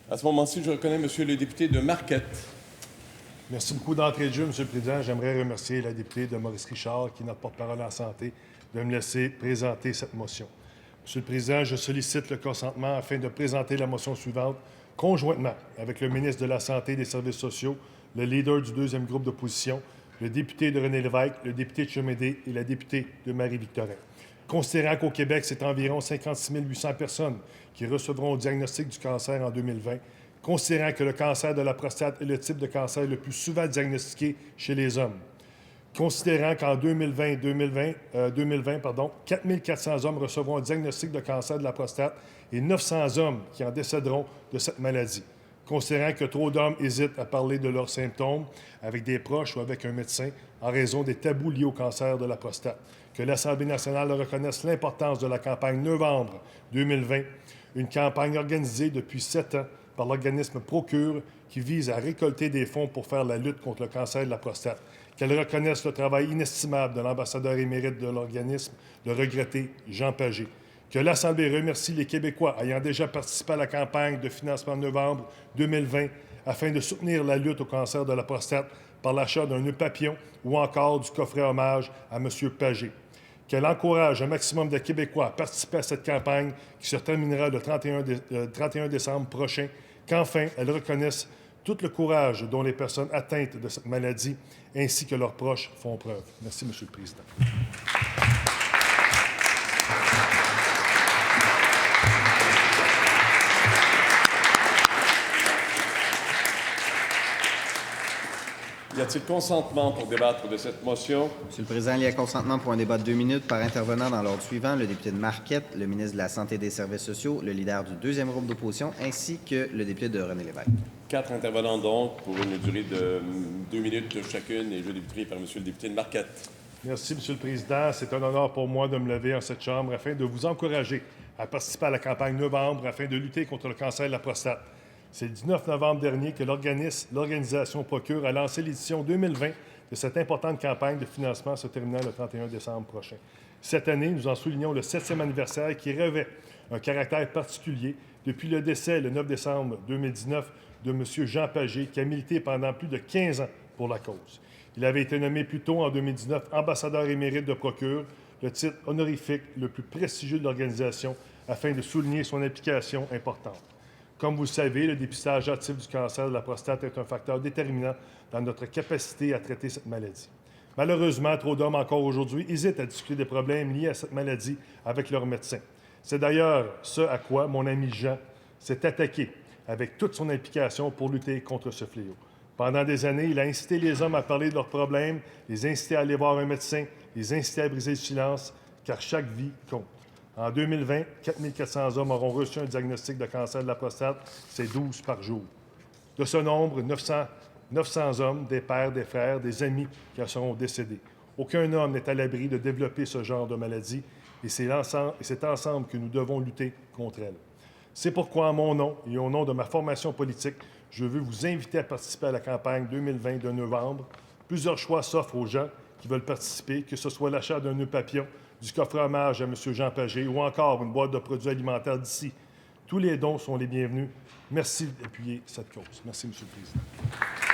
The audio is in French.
À ce moment-ci, je reconnais Monsieur le député de Marquette. Merci beaucoup d'entrée de jeu, M. le Président. J'aimerais remercier la députée de Maurice Richard, qui est notre porte-parole en santé, de me laisser présenter cette motion. Monsieur le Président, je sollicite le consentement afin de présenter la motion suivante conjointement avec le ministre de la Santé et des Services sociaux, le leader du deuxième groupe d'opposition, le député de René Lévesque, le député de Chemédé et la députée de Marie-Victorin. Considérant qu'au Québec, c'est environ 56 800 personnes qui recevront le diagnostic du cancer en 2020, considérant que le cancer de la prostate est le type de cancer le plus souvent diagnostiqué chez les hommes, considérant qu'en 2020, 4 400 hommes recevront un diagnostic de cancer de la prostate et 900 hommes qui en décéderont de cette maladie, considérant que trop d'hommes hésitent à parler de leurs symptômes avec des proches ou avec un médecin en raison des tabous liés au cancer de la prostate, que l'Assemblée nationale reconnaisse l'importance de la campagne Novembre 2020, une campagne organisée depuis 7 ans par l'organisme Procure qui vise à récolter des fonds pour faire la lutte contre le cancer de la prostate, qu'elle reconnaisse le travail inestimable de l'ambassadeur émérite de l'organisme, le regretté Jean Pagé, que l'Assemblée remercie les Québécois ayant déjà participé à la campagne de financement de novembre 2020 afin de soutenir la lutte au cancer de la prostate par l'achat d'un nœud papillon ou encore du coffret hommage à M. Pagé, qu'elle encourage un maximum de Québécois à participer à cette campagne qui se terminera le 31 décembre prochain, qu'enfin, elle reconnaisse tout le courage dont les personnes atteintes de cette maladie ainsi que leurs proches font preuve. Merci, M. le Président. Y a-t-il consentement pour débattre de cette motion? Monsieur le Président, il y a consentement pour un débat de 2 minutes par intervenant dans l'ordre suivant, le député de Marquette, le ministre de la Santé et des Services sociaux, le leader du deuxième groupe d'opposition, ainsi que le député de René Lévesque. 4 intervenants donc pour une durée de 2 minutes chacune et je débuterai par Monsieur le député de Marquette. Merci, M. le Président. C'est un honneur pour moi de me lever en cette Chambre afin de vous encourager à participer à la campagne Novembre afin de lutter contre le cancer de la prostate. C'est le 19 novembre dernier que l'organisation Procure a lancé l'édition 2020 de cette importante campagne de financement se terminant le 31 décembre prochain. Cette année, nous en soulignons le 7e anniversaire qui revêt un caractère particulier depuis le décès, le 9 décembre 2019, de M. Jean Pagé, qui a milité pendant plus de 15 ans pour la cause. Il avait été nommé plus tôt, en 2019, ambassadeur émérite de Procure, le titre honorifique le plus prestigieux de l'organisation, afin de souligner son implication importante. Comme vous le savez, le dépistage hâtif du cancer de la prostate est un facteur déterminant dans notre capacité à traiter cette maladie. Malheureusement, trop d'hommes encore aujourd'hui hésitent à discuter des problèmes liés à cette maladie avec leur médecin. C'est d'ailleurs ce à quoi mon ami Jean s'est attaqué avec toute son implication pour lutter contre ce fléau. Pendant des années, il a incité les hommes à parler de leurs problèmes, les inciter à aller voir un médecin, les inciter à briser le silence, car chaque vie compte. En 2020, 4 400 hommes auront reçu un diagnostic de cancer de la prostate, c'est 12 par jour. De ce nombre, 900 hommes, des pères, des frères, des amis qui en seront décédés. Aucun homme n'est à l'abri de développer ce genre de maladie et c'est ensemble que nous devons lutter contre elle. C'est pourquoi, en mon nom et au nom de ma formation politique, je veux vous inviter à participer à la campagne 2020 de novembre. Plusieurs choix s'offrent aux gens qui veulent participer, que ce soit l'achat d'un nœud papillon, du coffret hommage à M. Jean Pagé ou encore une boîte de produits alimentaires d'ici. Tous les dons sont les bienvenus. Merci d'appuyer cette cause. Merci, M. le Président.